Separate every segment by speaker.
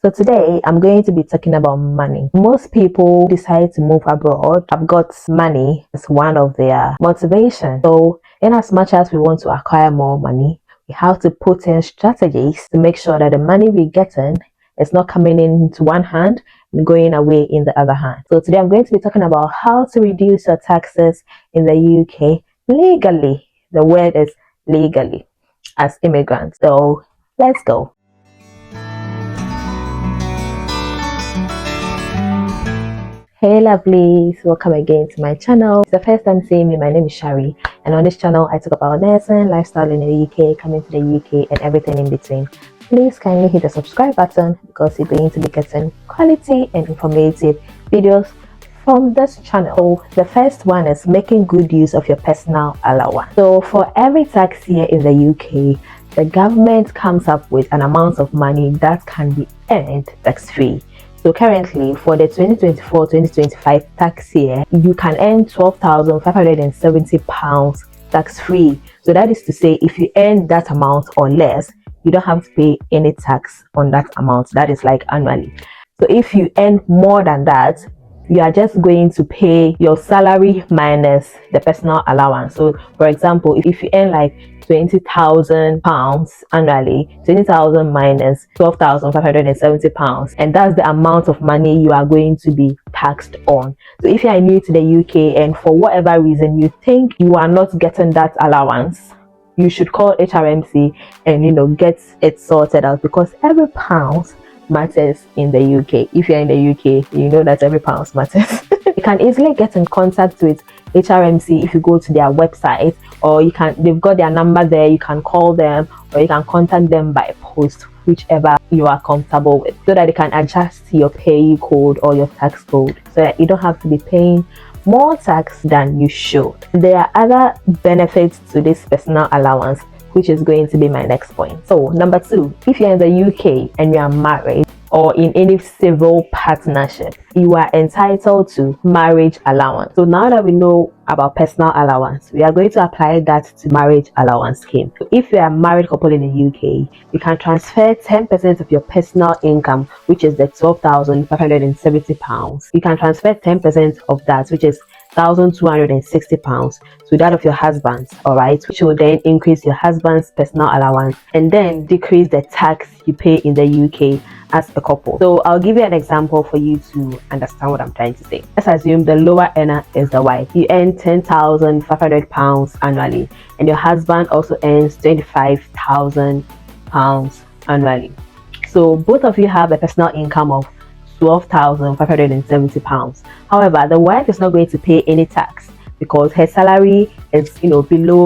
Speaker 1: So today I'm going to be talking about money. Most people decide to move abroad. I've got money as one of their motivation. So in as much as we want to acquire more money, we have to put in strategies to make sure that the money we get in is not coming into one hand and going away in the other hand. So today I'm going to be talking about how to reduce your taxes in the UK legally. The word is legally as immigrants. So let's go. Hey lovelies, welcome again to my channel. If it's the first time seeing me, my name is Shari, and on this channel I talk about nursing, lifestyle in the UK, coming to the UK and everything in between. Please kindly hit the subscribe button because you're going to be getting quality and informative videos from this channel. So the first one is making good use of your personal allowance. So for every tax year in the UK, the government comes up with an amount of money that can be earned tax-free. So currently for the 2024-2025 tax year, you can earn £12,570 tax-free. So that is to say, if you earn that amount or less, you don't have to pay any tax on that amount. That is like annually. So if you earn more than that, you are just going to pay your salary minus the personal allowance. So for example, if you earn like £20,000 annually, 20,000 minus £12,570, and that's the amount of money you are going to be taxed on. So if you are new to the UK and for whatever reason you think you are not getting that allowance, you should call HRMC and get it sorted out, because every pound matters in the UK. If you're in the UK, you know that every pound matters. You can easily get in contact with HRMC if you go to their website, or they've got their number there. You can call them or you can contact them by post, whichever you are comfortable with, so that they can adjust your pay code or your tax code so that you don't have to be paying more tax than you should. There are other benefits to this personal allowance, which is going to be my next point. So number 2, if you're in the UK and you are married or in any civil partnership, you are entitled to marriage allowance. So now that we know about personal allowance, we are going to apply that to marriage allowance scheme. So if you are a married couple in the UK, you can transfer 10% of your personal income, which is the £12,570. You can transfer 10% of that, which is £1,260, to that of your husband, all right, which will then increase your husband's personal allowance and then decrease the tax you pay in the UK as a couple. So I'll give you an example for you to understand what I'm trying to say. Let's assume the lower earner is the wife. You earn £10,500 annually, and your husband also earns £25,000 annually. So both of you have a personal income of £12,570. However, the wife is not going to pay any tax because her salary is below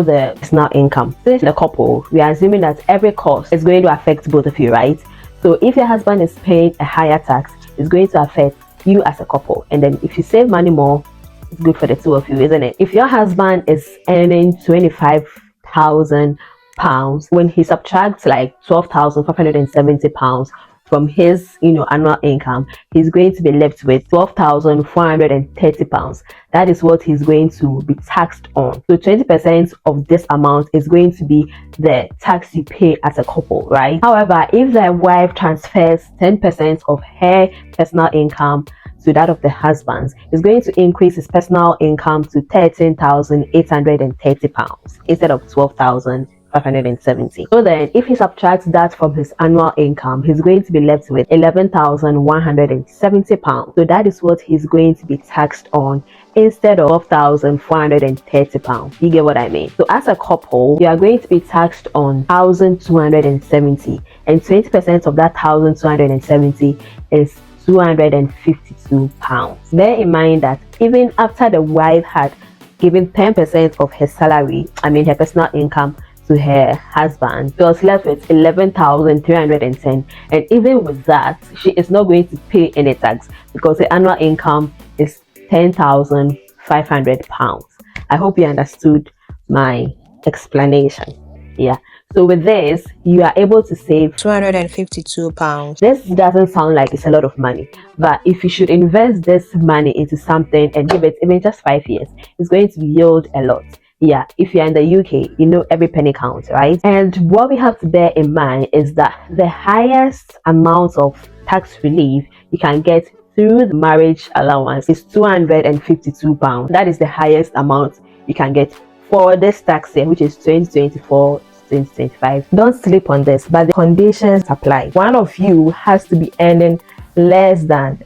Speaker 1: the personal income. Since the couple, we are assuming that every cost is going to affect both of you, right? So if your husband is paying a higher tax, it's going to affect you as a couple. And then if you save money more, it's good for the two of you, isn't it? If your husband is earning £25,000, when he subtracts like £12,570 from his annual income, he's going to be left with £12,430. That is what he's going to be taxed on. So 20% of this amount is going to be the tax you pay as a couple, right? However, if the wife transfers 10% of her personal income to that of the husband's, is going to increase his personal income to £13,830 instead of £12,570. So then if he subtracts that from his annual income, he's going to be left with £11,170. So that is what he's going to be taxed on instead of £12,430. You get what I mean? So as a couple, you are going to be taxed on £1,270, and 20% of that £1,270 is £252. Bear in mind that even after the wife had given 10% of her salary, her personal income, to her husband, she was left with 11,310, and even with that, she is not going to pay any tax because the annual income is £10,500. I hope you understood my explanation. Yeah, so with this, you are able to save
Speaker 2: £252.
Speaker 1: This doesn't sound like it's a lot of money, but if you should invest this money into something and give it even just 5 years, it's going to yield a lot. Yeah, if you're in the UK, you know every penny counts, right? And what we have to bear in mind is that the highest amount of tax relief you can get through the marriage allowance is £252. That is the highest amount you can get for this tax year, which is 2024 2025. Don't sleep on this, but the conditions apply. One of you has to be earning less than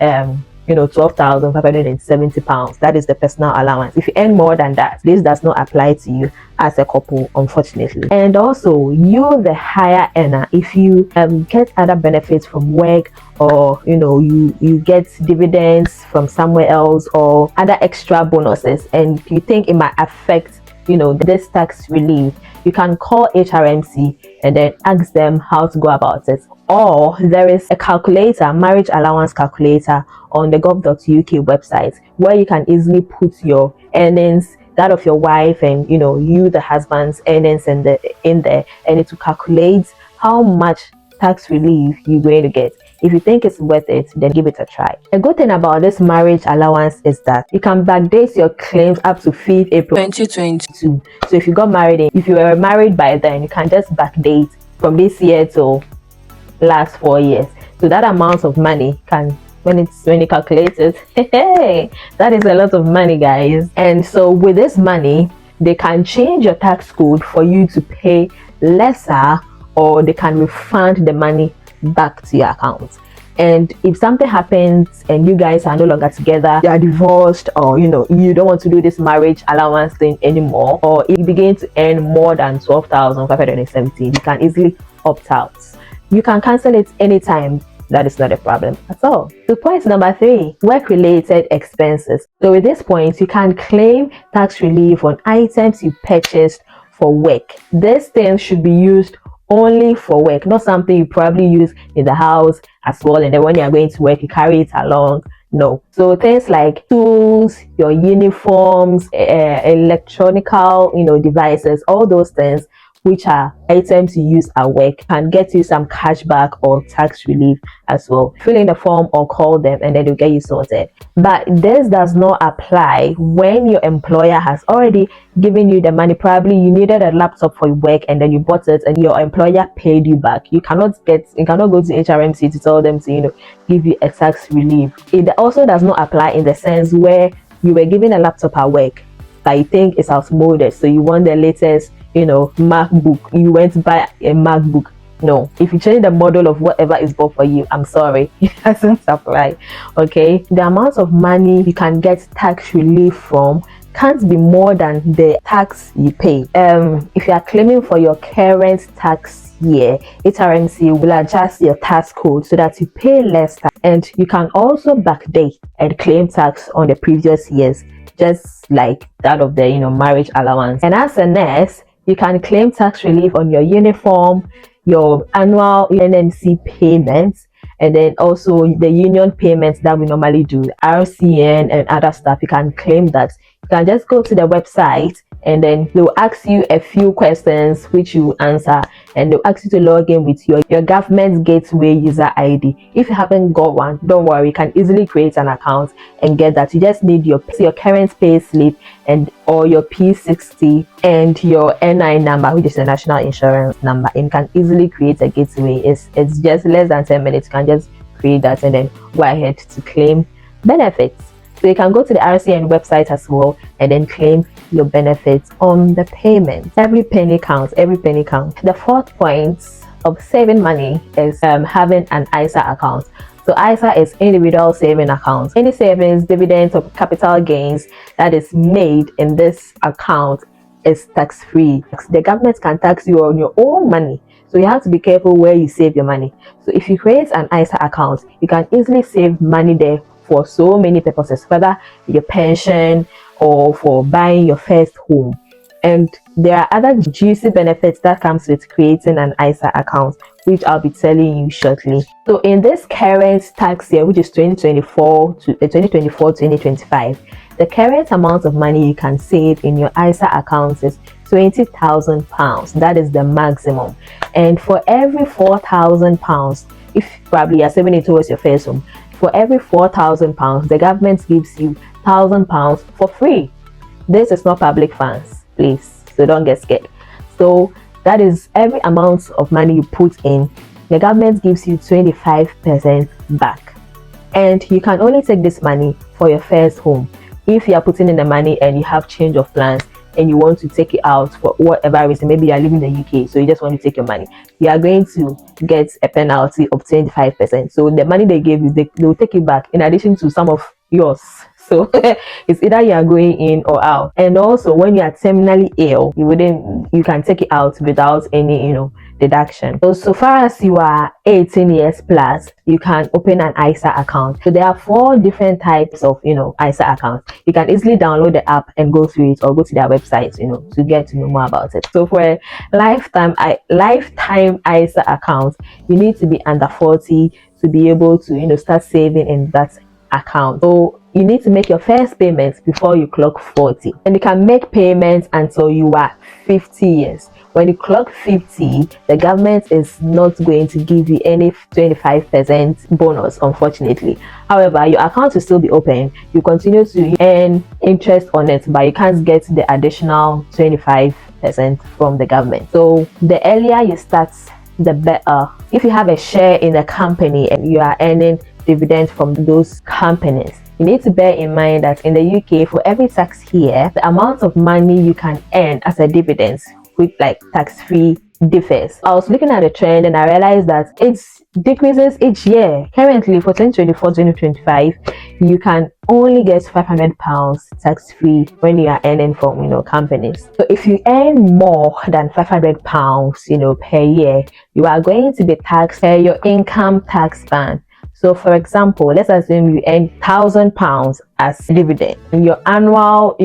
Speaker 1: 12,570 pounds. That is the personal allowance. If you earn more than that, this does not apply to you as a couple, unfortunately. And also, you the higher earner, if you get other benefits from work, or you get dividends from somewhere else, or other extra bonuses, and you think it might affect this tax relief, you can call HRMC and then ask them how to go about it. Or there is a calculator, marriage allowance calculator, on the gov.uk website, where you can easily put your earnings, that of your wife, and you the husband's earnings in there, and it will calculate how much tax relief you're going to get. If you think it's worth it, then give it a try. A good thing about this marriage allowance is that you can backdate your claims up to 5th April 2022. So if you got married, if you were married by then, you can just backdate from this year to last 4 years. So that amount of money can, when you calculate it, hey, that is a lot of money, guys. And so with this money, they can change your tax code for you to pay lesser, or they can refund the money back to your account. And if something happens and you guys are no longer together, you are divorced, or you don't want to do this marriage allowance thing anymore, or if you begin to earn more than 12,570, you can easily opt out. You can cancel it anytime. That is not a problem at all. So point number 3, work-related expenses. So with this point, you can claim tax relief on items you purchased for work. These things should be used only for work, not something you probably use in the house as well, and then when you are going to work you carry it along. No. So things like tools, your uniforms, electronical devices, all those things which are items you use at work, can get you some cashback or tax relief as well. Fill in the form or call them and then they'll get you sorted. But this does not apply when your employer has already given you the money. Probably you needed a laptop for work and then you bought it and your employer paid you back. You cannot go to HRMC to tell them to give you a tax relief. It also does not apply in the sense where you were given a laptop at work that you think is outmoded, so you want the latest MacBook, you went to buy a MacBook. No, if you change the model of whatever is bought for you, I'm sorry, it doesn't apply. Okay, the amount of money you can get tax relief from can't be more than the tax you pay. If you are claiming for your current tax year, HRMC will adjust your tax code so that you pay less tax, and you can also backdate and claim tax on the previous years, just like that of the marriage allowance. And as a nurse, you can claim tax relief on your uniform, your annual NMC payments, and then also the union payments that we normally do, RCN and other stuff. You can claim that. You can just go to the website and then they'll ask you a few questions which you answer, and they'll ask you to log in with your government gateway user ID. If you haven't got one, don't worry, you can easily create an account and get that. You just need your current pay slip and or your P60 and your NI number, which is the national insurance number, and you can easily create a gateway. It's just less than 10 minutes. You can just create that and then go ahead to claim benefits. So you can go to the RCN website as well and then claim your benefits on the payment. Every penny counts. Every penny counts. The 4th point of saving money is having an ISA account. So ISA is individual saving account. Any savings, dividends, or capital gains that is made in this account is tax-free. The government can tax you on your own money, so you have to be careful where you save your money. So if you create an ISA account, you can easily save money there for so many purposes, whether your pension or for buying your first home. And there are other juicy benefits that comes with creating an ISA account, which I'll be telling you shortly. So in this current tax year, which is 2024-2025, the current amount of money you can save in your ISA account is £20,000. That is the maximum. And for every £4,000, if probably you're saving it towards your first home, for every £4,000, the government gives you £1,000 for free. This is not public funds. place, so don't get scared. So that is every amount of money you put in, the government gives you 25% back, and you can only take this money for your first home. If you are putting in the money and you have change of plans and you want to take it out for whatever reason, maybe you are living in the UK, so you just want to take your money, you are going to get a penalty of 25%. So the money they gave you, they'll take it back in addition to some of yours. So it's either you are going in or out. And also, when you are terminally ill, you can take it out without any deduction. So far as you are 18 years plus, you can open an ISA account. So there are 4 different types of ISA accounts. You can easily download the app and go through it, or go to their website to get to know more about it. So for a lifetime ISA account, you need to be under 40 to be able to start saving in that account. So you need to make your first payments before you clock 40, and you can make payments until you are 50 years. When you clock 50, the government is not going to give you any 25% bonus, unfortunately. However, your account will still be open. You continue to earn interest on it, but you can't get the additional 25% from the government. So the earlier you start, the better. If you have a share in a company and you are earning dividends from those companies, you need to bear in mind that in the UK, for every tax here, the amount of money you can earn as a dividends with tax-free differs. I was looking at the trend and I realized that it decreases each year. Currently for 2024-2025, you can only get £500 tax-free when you are earning from companies. So if you earn more than £500 per year, you are going to be taxed per your income tax band. So for example, let's assume you earn £1,000 as dividend, and your annual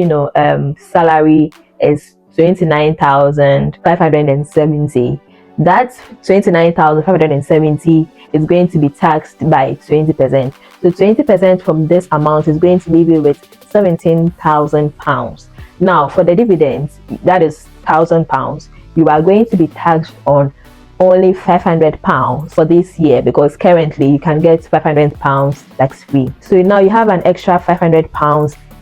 Speaker 1: salary is 29,570. That 29,570 is going to be taxed by 20%. So 20% from this amount is going to leave you with £17,000. Now for the dividends, that is £1,000, you are going to be taxed on only £500 for this year, because currently you can get £500 tax free. So now you have an extra £500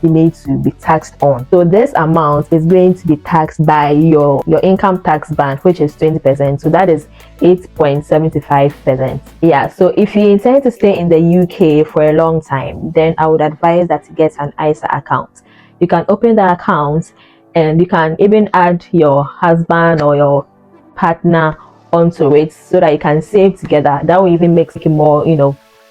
Speaker 1: you need to be taxed on. So this amount is going to be taxed by your income tax band, which is 20%. So that is 8.75%. Yeah, so if you intend to stay in the UK for a long time, then I would advise that you get an ISA account. You can open the account and you can even add your husband or your partner onto it so that you can save together. That will even make it more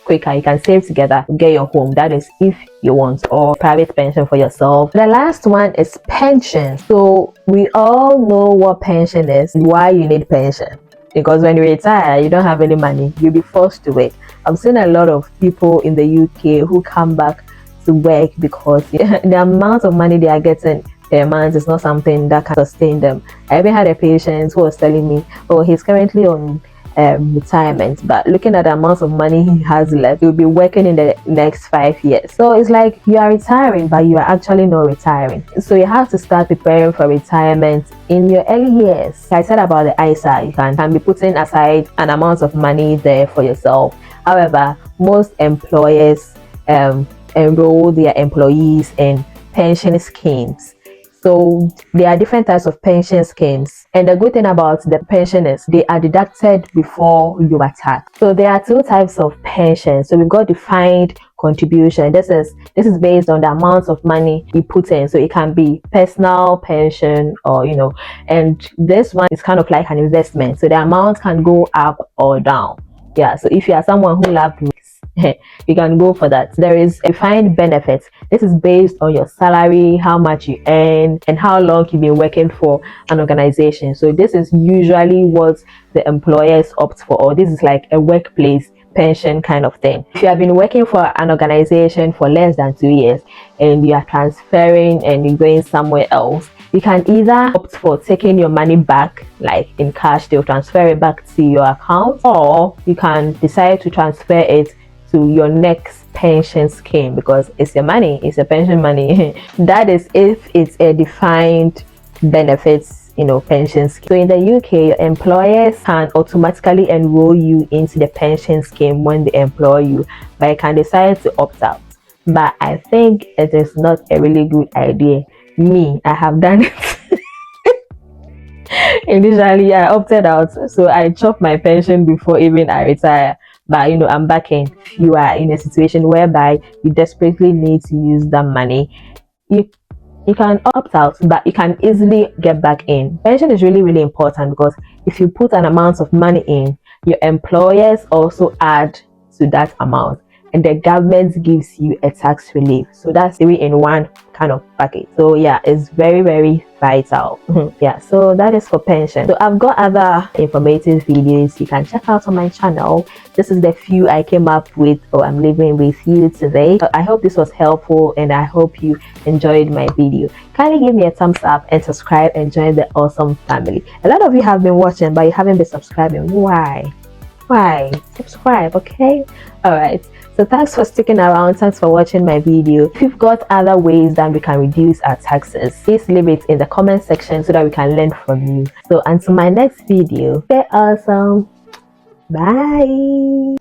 Speaker 1: quicker. You can save together to get your home. That is if you want, or private pension for yourself. The last one is pension. So we all know what pension is, why you need pension. Because when you retire, you don't have any money, you'll be forced to work. I've seen a lot of people in the UK who come back to work because the amount of money they are getting per month is not something that can sustain them. I even had a patient who was telling me, oh, he's currently on retirement, but looking at the amount of money he has left, he'll be working in the next 5 years. So it's like you are retiring, but you are actually not retiring. So you have to start preparing for retirement in your early years. I said about the ISA, you can be putting aside an amount of money there for yourself. However, most employers enroll their employees in pension schemes. So there are different types of pension schemes, and the good thing about the pension is they are deducted before you are taxed. So there are 2 types of pension. So we've got defined contribution. This is based on the amount of money you put in. So it can be personal pension, or and this one is kind of like an investment. So the amount can go up or down. Yeah. So if you are someone who loves you can go for that. There is a defined benefit. This is based on your salary, how much you earn, and how long you've been working for an organization. So this is usually what the employers opt for, or this is like a workplace pension kind of thing. If you have been working for an organization for less than 2 years and you are transferring and you're going somewhere else, you can either opt for taking your money back, like in cash, they'll transfer it back to your account, or you can decide to transfer it to your next pension scheme, because it's your money, it's your pension money. That is if it's a defined benefits pension scheme. So in the UK, your employers can automatically enroll you into the pension scheme when they employ you, but you can decide to opt out. But I think it is not a really good idea. I have done it. Initially, I opted out, so I chopped my pension before even I retire. But I'm back in. If you are in a situation whereby you desperately need to use that money, you you can opt out, but you can easily get back in. Pension is really, really important because if you put an amount of money in, your employers also add to that amount, and the government gives you a tax relief. So that's 3 in 1 kind of package. So yeah, it's very, very vital. Yeah, so that is for pension. So I've got other informative videos you can check out on my channel. This is the few I came up with, or I'm leaving with you today. I hope this was helpful, and I hope you enjoyed my video. Kindly give me a thumbs up and subscribe and join the awesome family. A lot of you have been watching, but you haven't been subscribing. Why? Subscribe, okay? All right, so thanks for sticking around. Thanks for watching my video. If you've got other ways that we can reduce our taxes, please leave it in the comment section so that we can learn from you. So until my next video, stay awesome. Bye.